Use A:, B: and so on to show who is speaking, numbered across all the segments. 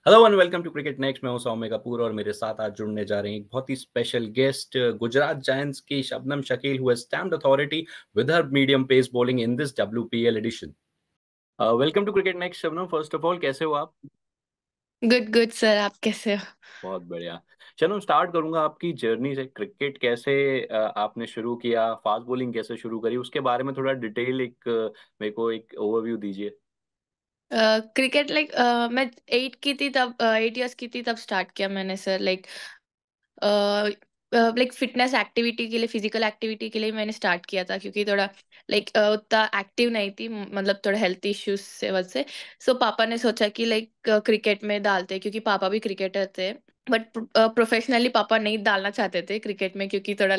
A: Hello and welcome to cricket next. मैं हूं सौम्य कपूर और मेरे साथ आज जुड़ने जा रहे हैं एक बहुत ही स्पेशल गेस्ट, गुजरात जायंट्स की Shabnam Shakil, who has stamped authority with her medium pace bowling in this WPL edition. Welcome to cricket next Shabnam. First of all, कैसे हो आप?
B: गुड गुड सर, आप कैसे हो?
A: बहुत बढ़िया। चलो, स्टार्ट करूंगा आपकी जर्नी से। क्रिकेट कैसे आपने शुरू किया, फास्ट बॉलिंग कैसे शुरू करी, उसके बारे में थोड़ा डिटेल मेरे को एक ओवरव्यू दीजिए।
B: क्रिकेट मैं 8 ईयर्स की थी तब स्टार्ट किया मैंने सर। फिटनेस एक्टिविटी के लिए, फिजिकल एक्टिविटी के लिए मैंने स्टार्ट किया था, क्योंकि थोड़ा उतना एक्टिव नहीं थी, मतलब थोड़ा हेल्थ इश्यूज से वजह से। सो पापा ने सोचा कि क्रिकेट में डालते, क्योंकि पापा भी क्रिकेटर थे। बट प्रोफेशनली पापा नहीं डालना चाहते थे क्रिकेट में, क्योंकि थोड़ा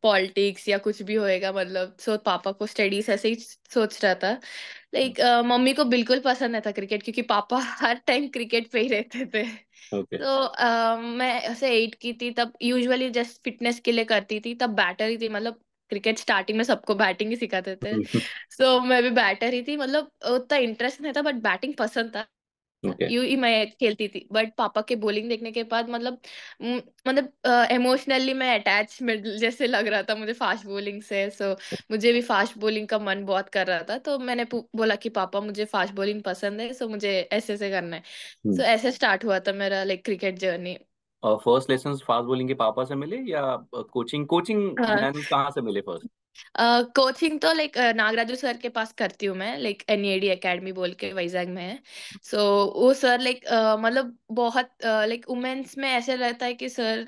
B: पॉलिटिक्स या कुछ भी होएगा, मतलब सो पापा को स्टडीज ऐसे ही सोच रहा था। मम्मी को बिल्कुल पसंद नहीं था क्रिकेट, क्योंकि पापा हर टाइम क्रिकेट पे ही रहते थे।
A: ओके।
B: तो मैं ऐसे 8 की थी तब, यूजुअली जस्ट फिटनेस के लिए करती थी, तब बैटर ही थी, मतलब क्रिकेट स्टार्टिंग में सबको बैटिंग ही सिखाते थे। सो मैं भी बैटर ही थी, मतलब उतना इंटरेस्ट नहीं था, बट बैटिंग पसंद था।
A: ओके।
B: यू ही मैं खेलती थी, बट पापा के बॉलिंग देखने के बाद मतलब इमोशनली मैं अटैचमेंट जैसे लग रहा था मुझे फास्ट बॉलिंग से। सो मुझे भी फास्ट बॉलिंग का मन बहुत कर रहा था, तो मैंने बोला कि पापा मुझे फास्ट बॉलिंग पसंद है, सो मुझे ऐसे ऐसे करना है। सो ऐसे स्टार्ट हुआ था मेरा क्रिकेट जर्नी।
A: और फर्स्ट लेसन फास्ट बॉलिंग के पापा से मिले या कोचिंग कोचिंग गाइडेंस कहाँ से मिले फर्स्ट?
B: कोचिंग तो नागराजू सर के पास करती हूँ मैं, एनएडी एकेडमी बोल के वैजाग में है। सो वो सर मतलब बहुत वुमेन्स में ऐसे रहता है कि सर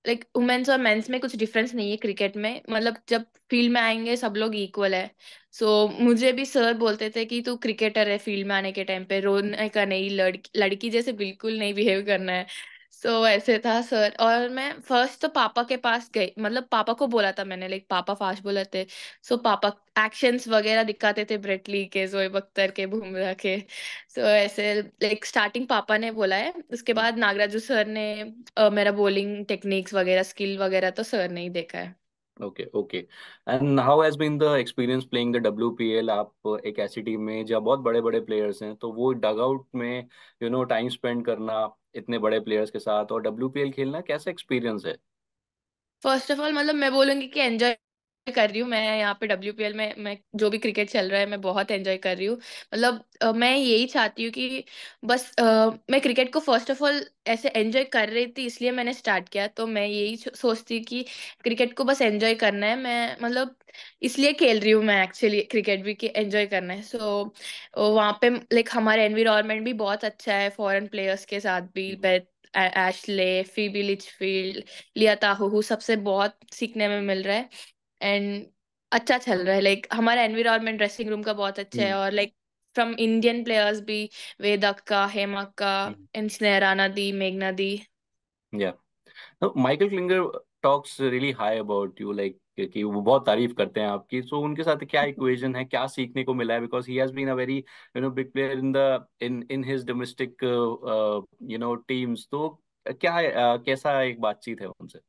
B: वुमेन्स और मेंस में कुछ डिफरेंस नहीं है क्रिकेट में, मतलब जब फील्ड में आएंगे सब लोग इक्वल है। सो मुझे भी सर बोलते थे कि तू क्रिकेटर है, फील्ड में आने के टाइम पे रोने का नहीं, लड़की लड़की जैसे बिल्कुल नहीं बिहेव करना है। सो ऐसे था सर। और मैं फर्स्ट तो पापा के पास गई, मतलब पापा को बोला था मैंने, पापा फास्ट बोलर थे। सो पापा एक्शंस वगैरह दिखाते थे, ब्रेटली के, जोएब अख्तर के, बुमराह के। सो ऐसे स्टार्टिंग पापा ने बोला है, उसके बाद नागराजू सर ने मेरा बॉलिंग टेक्निक्स वगैरह, स्किल वगैरह तो सर ने ही देखा है।
A: Okay okay. And how has been the experience playing the WPL? आप एक ऐसी टीम में जहाँ बहुत बड़े बड़े प्लेयर्स हैं, तो वो डग आउट में टाइम स्पेंड करना इतने बड़े प्लेयर्स के साथ और डब्ल्यूपीएल खेलना, कैसा एक्सपीरियंस है?
B: फर्स्ट ऑफ ऑल मतलब मैं बोलूंगी कि एंजॉय कर रही हूँ मैं यहाँ पे डब्ल्यूपीएल में। मैं जो भी क्रिकेट चल रहा है मैं बहुत एंजॉय कर रही हूँ। मतलब मैं यही चाहती हूँ कि बस मैं क्रिकेट को फर्स्ट ऑफ ऑल ऐसे एंजॉय कर रही थी, इसलिए मैंने स्टार्ट किया। तो मैं यही सोचती हूँ कि क्रिकेट को बस एंजॉय करना है, मैं मतलब इसलिए खेल रही हूँ मैं एक्चुअली क्रिकेट भी, कि एंजॉय करना है। सो वहाँ पे हमारा एनवायरनमेंट भी बहुत अच्छा है, फॉरेन प्लेयर्स के साथ भी, एशले, फीबी लिचफील्ड, लिया ताहू, सबसे बहुत सीखने में मिल रहा है। एंड अच्छा चल रहा है, हमारा एनवायरनमेंट ड्रेसिंग रूम का बहुत अच्छा है।
A: हम्म।
B: और फ्रॉम इंडियन प्लेयर्स भी, वेद अक्का, हेमा का, एंड स्नेहराना दी, मेघना दी।
A: या Michael Klinger talks really high about you, like कि वो बहुत तारीफ करते हैं आपकी। सो उनके साथ क्या इक्वेशन है, क्या सीखने को मिला है? Because he has been a very big player in his domestic teams. तो क्या कैसा एक बातचीत है उनसे?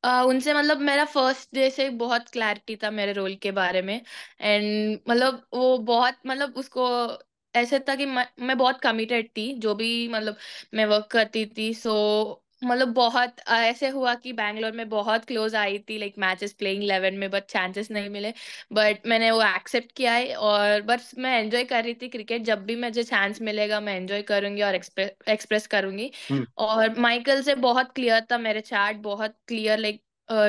B: उनसे मतलब मेरा फर्स्ट डे से बहुत क्लैरिटी था मेरे रोल के बारे में। एंड मतलब वो बहुत, मतलब उसको ऐसे था कि मैं बहुत कमिटेड थी, जो भी मतलब मैं वर्क करती थी। सो मतलब बहुत ऐसे हुआ कि बैंगलोर में बहुत क्लोज आई थी, मैचेस प्लेइंग 11 में, बट चांसेस नहीं मिले। बट मैंने वो एक्सेप्ट किया है, और बस मैं एंजॉय कर रही थी क्रिकेट। जब भी मुझे चांस मिलेगा मैं एंजॉय करूंगी और एक्सप्रेस करूंगी।
A: हम्म।
B: और माइकल से बहुत क्लियर था मेरे चैट, बहुत क्लियर,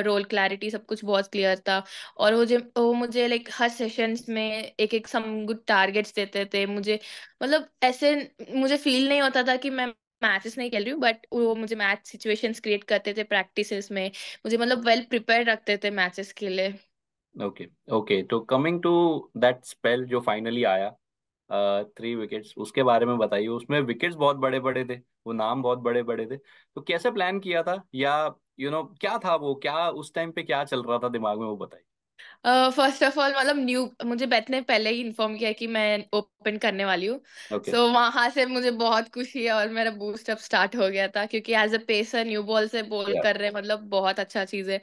B: रोल क्लैरिटी सब कुछ बहुत क्लियर था। और वो मुझे हर सेशंस में एक एक सम गुड टारगेट्स देते थे मुझे। मतलब ऐसे मुझे फील नहीं होता था कि मैं मैचेस नहीं खेल रही हूँ, बट वो मुझे मैच सिचुएशंस क्रिएट करते थे प्रैक्टिसेस में, मुझे मतलब वेल प्रिपेयर रखते थे मैचेस के लिए।
A: Okay okay. तो कमिंग टू दैट स्पेल जो फाइनली आया, 3 विकेट्स, उसके बारे में बताइए। उसमें विकेट्स बहुत बड़े बड़े थे, वो नाम बहुत बड़े बड़े थे। तो कैसे प्लान किया था, या क्या था वो, क्या उस टाइम पे क्या चल रहा था दिमाग में, वो बताइए।
B: फर्स्ट ऑफ ऑल मतलब न्यू मुझे बेथ ने पहले ही इन्फॉर्म किया कि मैं ओपन करने वाली हूँ।
A: ओके।
B: सो वहां से मुझे बहुत खुशी है, और मेरा बूस्ट अप स्टार्ट हो गया था, क्योंकि as a pacer new ball से बॉल
A: या।
B: कर रहे हैं, मतलब बहुत अच्छा चीज है।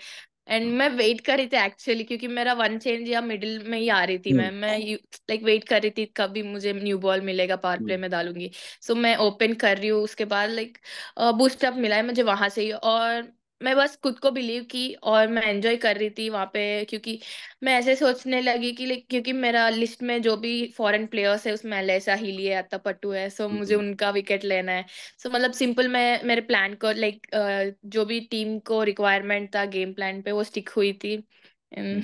B: एंड मैं वेट कर रही थी एक्चुअली, क्योंकि मेरा वन चेंज या मिडिल में ही आ रही थी,
A: हम्म।
B: मैं लाइक वेट कर रही थी कभी मुझे न्यू बॉल मिलेगा, पावर प्ले
A: हम्म।
B: में डालूंगी। सो मैं ओपन कर रही हूँ, उसके बाद लाइक बूस्ट अप मिला है मुझे वहां से ही, और मैं बस खुद को बिलीव की और मैं एंजॉय कर रही थी वहां पे, क्योंकि मैं ऐसे सोचने लगी कि लाइक, क्योंकि मेरा लिस्ट में जो भी फॉरेन प्लेयर्स है उसमें एलेसा हीली है, अत्तापट्टू है, सो मुझे
A: हम्म।
B: उनका विकेट लेना है। सो मतलब सिंपल, मैं मेरे प्लान को लाइक जो भी टीम को रिक्वायरमेंट था गेम प्लान पे वो स्टिक हुई थी,
A: हम्म।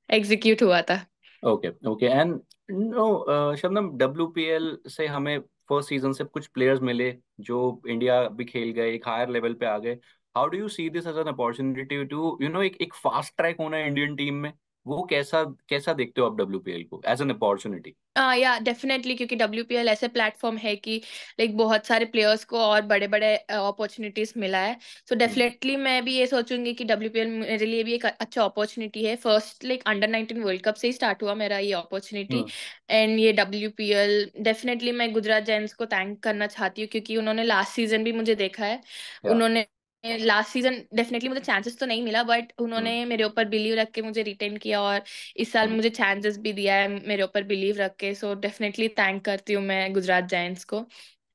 B: एग्जीक्यूट हुआ था।
A: Okay okay. And no Shabnam, WPL से हमें फर्स्ट सीजन से कुछ प्लेयर्स मिले जो इंडिया भी खेल गए, एक हायर लेवल पे आ गए। How do you see this as an opportunity to एक फास्ट ट्रैक होना है इंडियन टीम में? वो कैसा कैसा देखते हो आप डब्ल्यूपीएल को एज एन अपॉर्चुनिटी?
B: या डेफिनेटली, क्योंकि WPL ऐसे प्लेटफॉर्म है कि लाइक बहुत सारे प्लेयर्स को और बड़े बड़े अपॉर्चुनिटीज मिला है। सो
A: हम्म।
B: डेफिनेटली मैं भी ये सोचूंगी कि WPL मेरे लिए भी एक अच्छा अपॉर्चुनिटी है। First like under 19 world cup से ही स्टार्ट हुआ मेरा ये अपॉर्चुनिटी,
A: हम्म।
B: एंड ये WPL डेफिनेटली मैं गुजरात जायंट्स को थैंक करना चाहती हूँ, क्योंकि उन्होंने लास्ट सीजन भी मुझे देखा है।
A: या।
B: उन्होंने लास्ट सीजन डेफिनेटली मुझे चांसेस तो नहीं मिला, बट उन्होंने
A: हम्म।
B: मेरे ऊपर बिलीव रख के मुझे रिटेन किया, और इस साल
A: हम्म।
B: मुझे चांसेस भी दिया है मेरे ऊपर बिलीव रख के। सो डेफिनेटली थैंक करती हूँ मैं गुजरात जायंट्स को।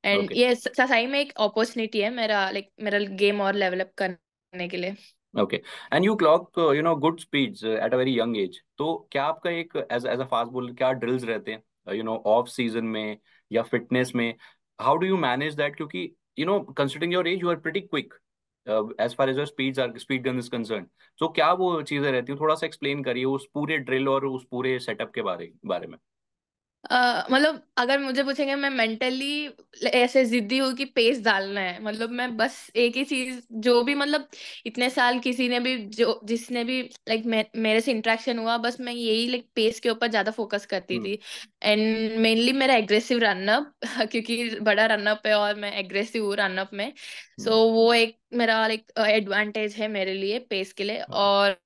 B: एंड
A: ओके
B: ये सही में एक अपॉर्चुनिटी है मेरा, लाइक मेरा गेम और डेवलप करने के लिए।
A: Okay. And you clock good speeds at a very young age. तो क्या आपका एक as as a fast bowler क्या ड्रिल्स रहते हैं ऑफ सीजन में या फिटनेस में? How do you manage that? क्योंकि considering your age you are pretty quick as far as your speed gun is concern. तो क्या वो चीजें रहती हैं? थोड़ा सा एक्सप्लेन करिए उस पूरे ड्रिल और उस पूरे सेटअप के बारे बारे में।
B: मतलब अगर मुझे पूछेंगे, मैं मेंटली ऐसे जिद्दी हूँ कि पेस डालना है, मतलब मैं बस एक ही चीज, जो भी मतलब इतने साल किसी ने भी जो जिसने भी लाइक मेरे से इंटरेक्शन हुआ, बस मैं यही लाइक पेस के ऊपर ज्यादा फोकस करती
A: हम्म।
B: थी। एंड मेनली मेरा एग्रेसिव रनअप क्योंकि बड़ा रनअप है और मैं एग्रेसिव हूँ रनअप में।
A: हम्म।
B: सो वो एक मेरा लाइक एडवांटेज है मेरे लिए पेस के लिए।
A: ओके।
B: और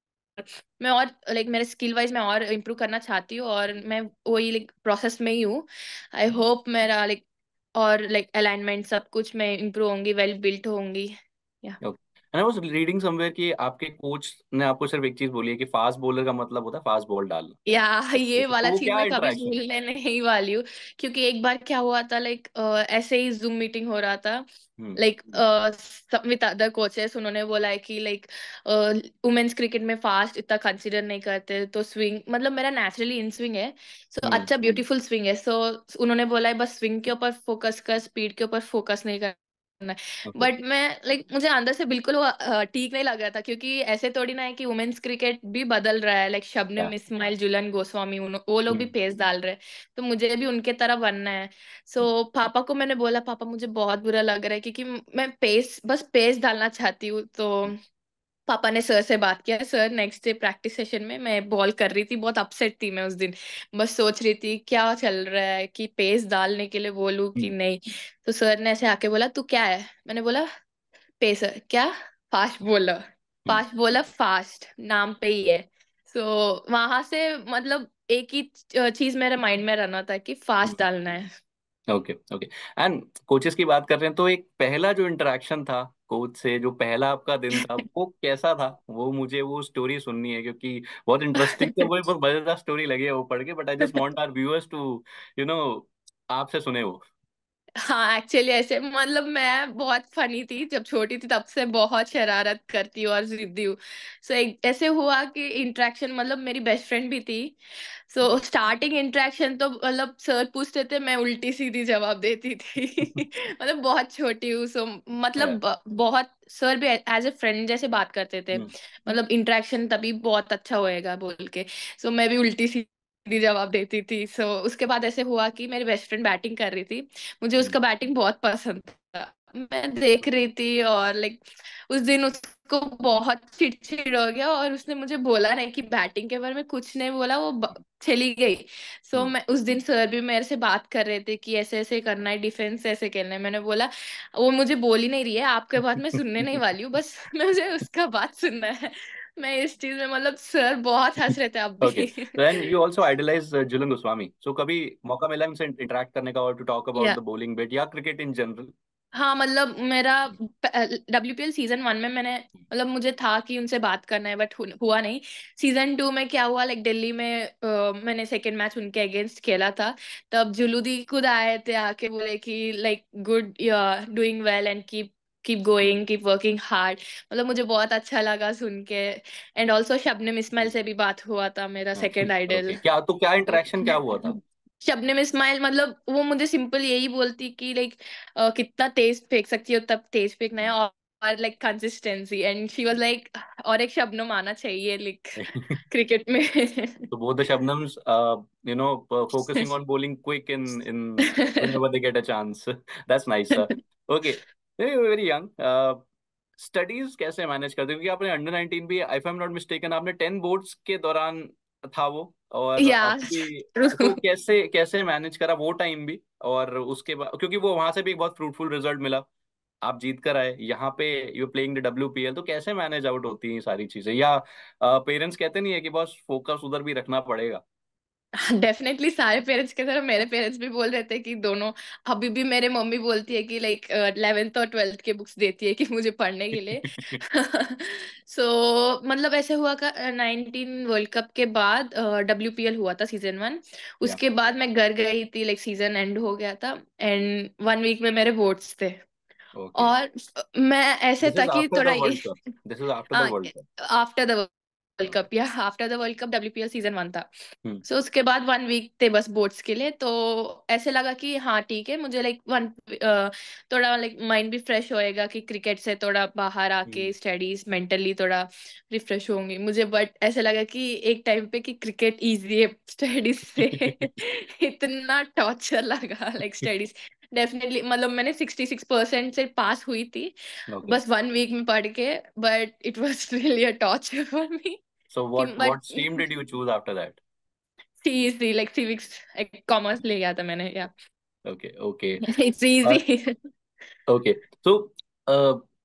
B: मैं और लाइक मेरे स्किल वाइज मैं और इम्प्रूव करना चाहती हूँ, और मैं वही लाइक प्रोसेस में ही हूँ। आई होप मेरा लाइक और लाइक अलाइनमेंट सब कुछ मैं इम्प्रूव होंगी, वेल बिल्ट होंगी। या
A: okay. I was reading somewhere कि आपके कोच ने आपको सिर्फ एक चीज बोली है कि फास्ट बॉलर का मतलब होता है फास्ट बॉल डालना।
B: ये वाला
A: तो वो
B: चीज
A: क्या
B: मैं कभी
A: इंटरेक्शन?
B: भूलने नहीं वाली हूँ, क्योंकि एक बार क्या हुआ था लाइक ऐसे ही जूम मीटिंग हो रहा था,
A: हम्म।
B: लाइक विद अदर कोचेस, उन्होंने बोला है कि लाइक वुमेन्स क्रिकेट में फास्ट इतना कंसीडर नहीं करते, तो स्विंग मतलब मेरा नेचुरली इन स्विंग है, सो
A: हम्म।
B: अच्छा ब्यूटीफुल स्विंग है। सो उन्होंने बोला है बस स्विंग के ऊपर फोकस कर, स्पीड के ऊपर फोकस नहीं करना है।
A: ओके।
B: बट मैं लाइक मुझे अंदर से बिल्कुल वो ठीक नहीं लग रहा था, क्योंकि ऐसे थोड़ी ना है कि वुमेन्स क्रिकेट भी बदल रहा है, लाइक
A: या।
B: शबनम इस्माइल, जुलन गोस्वामी, वो लोग भी
A: हम्म।
B: पेस डाल रहे हैं, तो मुझे भी उनके तरह बनना है। सो पापा को मैंने बोला, पापा मुझे बहुत बुरा लग रहा है, क्योंकि मैं पेस बस पेस डालना चाहती हूँ। तो पापा ने सर से बात किया, sir next day practice session में मैं बॉल कर रही थी, बहुत अपसेट थी मैं उस दिन, बस सोच रही थी क्या चल रहा है कि पेस डालने के लिए बोलूं कि
A: हम्म।
B: नहीं। तो सर ने ऐसे आके बोला, तू क्या है? मैंने बोला पेसर क्या, फास्ट बॉलर,
A: हम्म।
B: फास्ट नाम पे ही है। सो वहां से मतलब एक ही चीज मेरे माइंड में रहना था कि फास्ट
A: हम्म।
B: डालना है।
A: Okay okay. एंड कोचेस की बात कर रहे हैं तो एक पहला जो इंटरेक्शन था कोच से, जो पहला आपका दिन था, वो कैसा था? वो मुझे वो स्टोरी सुननी है क्योंकि बहुत इंटरेस्टिंग है, वो बहुत मजेदार स्टोरी लगी है वो पढ़ के। But I just want our viewers to you know आपसे सुने वो।
B: हाँ एक्चुअली ऐसे मतलब मैं बहुत फनी थी जब छोटी थी, तब से बहुत शरारत करती हूँ और जिद्दी हूँ। सो ऐसे हुआ कि इंटरेक्शन मतलब मेरी बेस्ट फ्रेंड भी थी। सो स्टार्टिंग इंटरेक्शन तो मतलब सर पूछते थे, मैं उल्टी सीधी जवाब देती थी मतलब बहुत छोटी हूँ, सो मतलब
A: Yeah.
B: बहुत सर भी एज ए फ्रेंड जैसे बात करते थे,
A: हम्म।
B: मतलब इंटरेक्शन तभी बहुत अच्छा होएगा बोल के। सो मैं भी उल्टी सीधी जवाब देती थी। सो उसके बाद ऐसे हुआ कि मेरी बेस्ट फ्रेंड बैटिंग कर रही थी, मुझे
A: हम्म।
B: उसका बैटिंग बहुत पसंद था, मैं देख रही थी, और लाइक उस दिन उसको बहुत चिड़चिड़ हो गया, और उसने मुझे बोला नहीं कि बैटिंग के बारे में कुछ नहीं बोला, वो चली गई। सो
A: हम्म।
B: मैं उस दिन सर भी मेरे से बात कर रहे थे कि ऐसे ऐसे करना है, डिफेंस ऐसे खेलना है। मैंने बोला वो मुझे बोल ही नहीं रही है, आपके बात मैं सुनने नहीं वाली हूँ, बस मुझे उसका बात सुनना है। मैं इस चीज में मतलब सर बहुत हंस रहे थे अब
A: ओके।
B: भी
A: then you also idolize Jhulan Goswami. So कभी मौका मिला उनसे इंटरेक्ट करने का और टू टॉक अबाउट
B: या
A: द बॉलिंग बिट या क्रिकेट इन जनरल?
B: हाँ मतलब मेरा WPL सीजन 1 में मैंने मतलब मुझे था कि उनसे बात करना है, बट हुआ नहीं। सीजन 2 में क्या हुआ, लाइक दिल्ली में मैंने सेकंड मैच उनके अगेंस्ट खेला था। तब जुलूदी खुद आए थे, आके बोले कि like good, doing well and keep keep going, keep working hard. मतलब मुझे बहुत अच्छा लगा सुन के। एंड ऑल्सो शबनम इस्माइल से भी बात हुआ था, मेरा सेकंड आइडल।
A: ओके, क्या तो क्या इंटरेक्शन क्या हुआ था?
B: शबनम इस्माइल मतलब वो मुझे सिंपल यही बोलती कि लाइक कितना तेज फेंक सकती हो तब तेज फेंकना है, और like consistency, and she was like और एक शबनम आना चाहिए लाइक क्रिकेट में।
A: So both the Shabnams, focusing on bowling quick in whenever they get a chance. That's nice. Okay, very young. Studies कैसे मैनेज करते हो? क्योंकि आपने अंडर 19 भी, if I am not mistaken, आपने 10 बोर्ड्स के दौरान था वो, और
B: या
A: अभी, तो कैसे कैसे मैनेज करा वो टाइम भी, और उसके बाद क्योंकि वो वहां से भी एक बहुत फ्रूटफुल रिजल्ट मिला, आप जीत कर आए यहाँ पे, यू प्लेइंग द WPL, तो कैसे मैनेज आउट होती हैं ये सारी चीजें, या पेरेंट्स कहते नहीं है कि बस फोकस उधर भी रखना पड़ेगा?
B: डेफिनेटली सारे पेरेंट्स की तरह मेरे पेरेंट्स भी बोल रहे थे कि दोनों। अभी भी मेरे मम्मी बोलती है कि लाइक 11th और 12th के बुक्स देती है कि मुझे पढ़ने के लिए। मतलब ऐसे हुआ का 19 वर्ल्ड कप के बाद WPL हुआ था सीजन 1।
A: या,
B: उसके बाद मैं घर गई थी, लाइक सीजन एंड हो गया था, एंड 1 वीक में मेरे वोट्स थे।
A: ओके,
B: और मैं ऐसे
A: दिस
B: था
A: इज
B: कि
A: आफ्टर
B: थोड़ा
A: the world cup, this is after the
B: हाँ,
A: world cup.
B: After the world cup,
A: okay.
B: या after the world cup WPL season 1 था।
A: हम्म।
B: सो उसके बाद 1 वीक थे बस बोर्ड्स के लिए, तो ऐसे लगा कि हाँ ठीक है, मुझे लाइक थोड़ा लाइक माइंड भी फ्रेश होएगा कि क्रिकेट से थोड़ा बाहर आके
A: हम्म।
B: स्टडीज मेंटली थोड़ा रिफ्रेश होंगी मुझे। बट ऐसे लगा कि एक टाइम पे कि क्रिकेट इजी है स्टडीज से। इतना टॉर्चर लगा लाइक स्टडीज। डेफिनेटली मतलब मैंने 66% से पास हुई थी
A: ओके,
B: बस 1 वीक में पढ़ के। But it was really a torture for me.
A: So
B: कि
A: what
B: but
A: stream did you choose after that?
B: CEC like civics, commerce ले गया था मैंने, या
A: okay, okay,
B: it's easy.
A: Okay. तो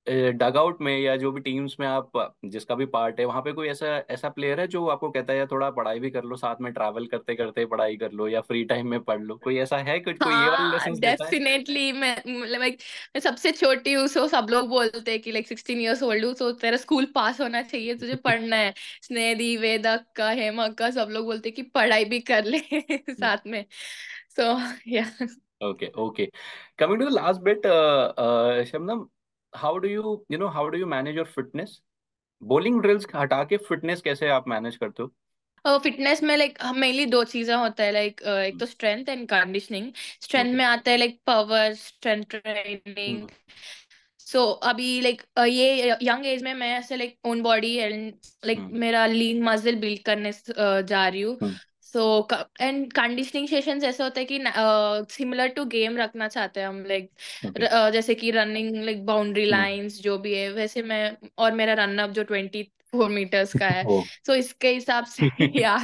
A: डग आउट में या जो भी टीम्स में आप जिसका भी पार्ट है, वहां पे कोई ऐसा ऐसा प्लेयर है जो आपको कहता है यार थोड़ा पढ़ाई भी कर लो, साथ में ट्रैवल करते करते पढ़ाई कर लो, या फ्री टाइम में पढ़ लो, कोई ऐसा है, कुछ कोई ये वाले
B: हाँ
A: लेसन्स देता है?
B: डेफिनेटली, मैं मतलब मैं सबसे छोटी हूँ, सो सब लोग बोलते हैं कि लाइक 16 years ओल्ड हूँ, सो तेरा स्कूल पास होना चाहिए, तुझे पढ़ना है। स्नेहदी, वेदक का, हेमक का, सब लोग बोलते हैं कि पढ़ाई भी कर ले साथ में। So yeah.
A: Okay, okay, coming to the last bit, Shabnam, how do you manage your fitness? Bowling drills हटा के फिटनेस कैसे आप मैनेज करते हो?
B: फिटनेस में लाइक मेनली दो चीजें होता है, लाइक एक तो strength and conditioning. Strength
A: okay.
B: में आता है लाइक पावर स्ट्रेंथ ट्रेनिंग। सो अभी लाइक ये यंग एज में मैं ऐसे like own body and like मेरा लीन मसल बिल्ड करने जा रही हूँ। सो एंड कंडीशनिंग सेशंस ऐसा होता है कि सिमिलर टू गेम रखना चाहते हैं हम, लाइक
A: ओके।
B: जैसे कि रनिंग लाइक बाउंड्री लाइंस जो भी है वैसे मैं, और मेरा रन अप जो 24 meters का है।
A: ओ।
B: सो इसके हिसाब से या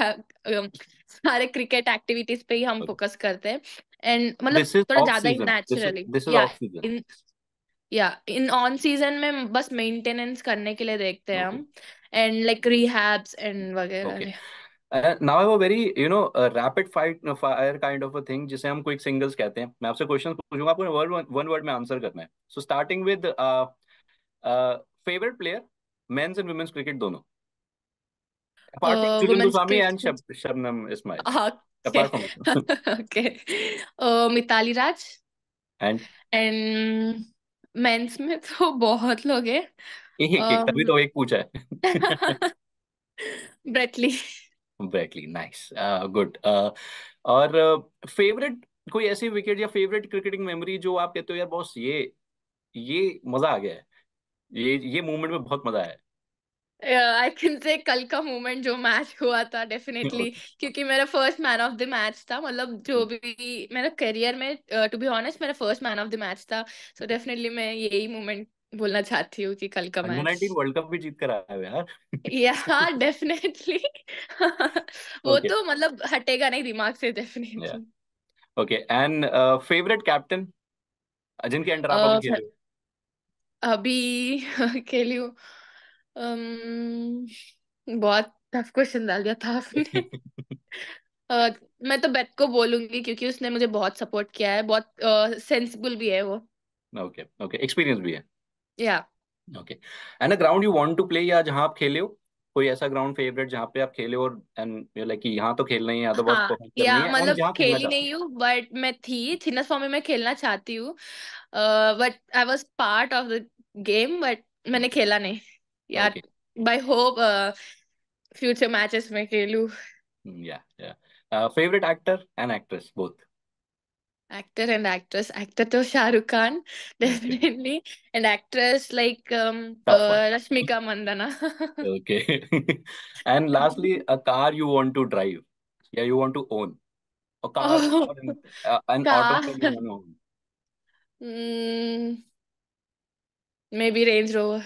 B: सारे क्रिकेट एक्टिविटीज पे ही हम फोकस करते हैं। एंड मतलब
A: दिस इज
B: थोड़ा
A: ऑफ
B: ज्यादा ही
A: सीजन,
B: नेचुरली,
A: दिस इज
B: या
A: ऑफ सीजन।
B: इन या इन ऑन सीजन में बस मेंटेनेंस करने के लिए देखते हैं
A: ओके,
B: हम, and like rehabs and
A: okay.
B: वगैरह।
A: Now have a very rapid fight fire kind of a thing, जिसे हम क्विक सिंगल्स कहते हैं। मैं आपसे क्वेश्चन पूछूंगा, आपको वन वर्ड में आंसर करना है। So starting with favourite player, men's and women's cricket दोनों, apart from Jhulan
B: women's
A: Goswami and
B: cricket.
A: Shabnam Ismail,
B: okay.
A: Apart from
B: okay. Mithali Raj.
A: And
B: and men's में तो बहुत लोग हैं।
A: एक एक तभी तो एक पूछा है।
B: ब्रेटली।
A: Brett Lee, nice, good. और फेवरेट कोई ऐसी विकेट या फेवरेट क्रिकेटिंग मेमोरी जो आप कहते हो यार बॉस, ये मजा आ गया है, ये मूवमेंट में बहुत मजा आया
B: आई कैन से कल का मोमेंट जो मैच हुआ था
A: है।
B: डेफिनेटली, क्योंकि मेरा first man of the match था, मतलब जो भी मेरा करियर में, टू बी ऑनेस्ट मेरा first man of the match था। सो डेफिनेटली मैं यही मोमेंट बोलना चाहती हूँ कि कल का मैच।
A: अंडर 19 वर्ल्ड कप भी जीत कर आया है यार।
B: या डेफिनेटली। वो
A: ओके,
B: तो मतलब हटेगा नहीं दिमाग से definitely.
A: Okay, and favourite captain जिनके अंडर आप अभी खेले
B: अभी खेली हूँ। बहुत टफ क्वेश्चन डाल दिया था आपने।
A: हो?
B: मैं तो बेथ को बोलूंगी क्योंकि उसने मुझे बहुत सपोर्ट किया है, बहुत सेंसिबल भी है वो।
A: ओके ओके, एक्सपीरियंस भी है।
B: Yeah
A: okay. And a ground you want to play, या जहां आप खेले हो, कोई ऐसा ग्राउंड फेवरेट जहाँ पे आप खेले हो और एंड लाइक कि यहाँ तो खेलना ही है, या तो बस
B: हाँ,
A: परफॉर्म करनी
B: या
A: है, एंड
B: मतलब
A: जहाँ खेलना
B: खेली
A: चाहते
B: नहीं हूँ, बट मैं थी छिन्ना स्वामी में खेलना चाहती हूँ, but I was part of the game, but
A: हो?
B: मैंने
A: ओके
B: खेला नहीं यार।
A: Okay.
B: By hope future matches में खेलूं।
A: Yeah yeah, favourite actor and actress both?
B: Actor and actress, actor तो Shahrukh Khan
A: okay,
B: definitely, and actress like
A: tough one.
B: Rashmika Mandanna.
A: Okay. And lastly, a car you want to drive, या you want to own a car,
B: oh,
A: or an automobile you
B: car,
A: want to own?
B: May be range rover.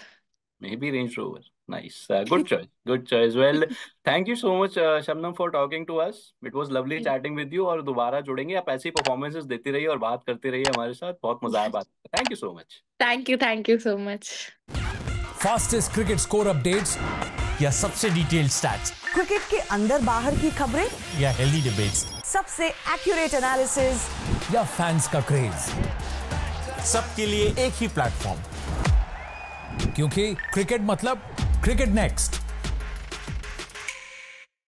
A: Maybe Range Rover. Nice. Good choice. Good choice. Well, thank you so much, Shabnam, for talking to us. It was lovely chatting with you. और दोबारा जुड़ेंगे, आप ऐसी performances देती रहिए और बात करते रहिए हमारे साथ, बहुत मजा आया बात। Thank you so much.
B: Thank you so much.
C: Fastest cricket score updates या सबसे डिटेल्ड स्टैट्स,
D: क्रिकेट के अंदर बाहर की खबरें
C: या हेल्दी डिबेट्स,
D: सबसे एक्यूरेट एनालिसिस
C: या फैंस का क्रेज, सबके लिए एक ही प्लेटफॉर्म, क्योंकि क्रिकेट मतलब क्रिकेट नेक्स्ट।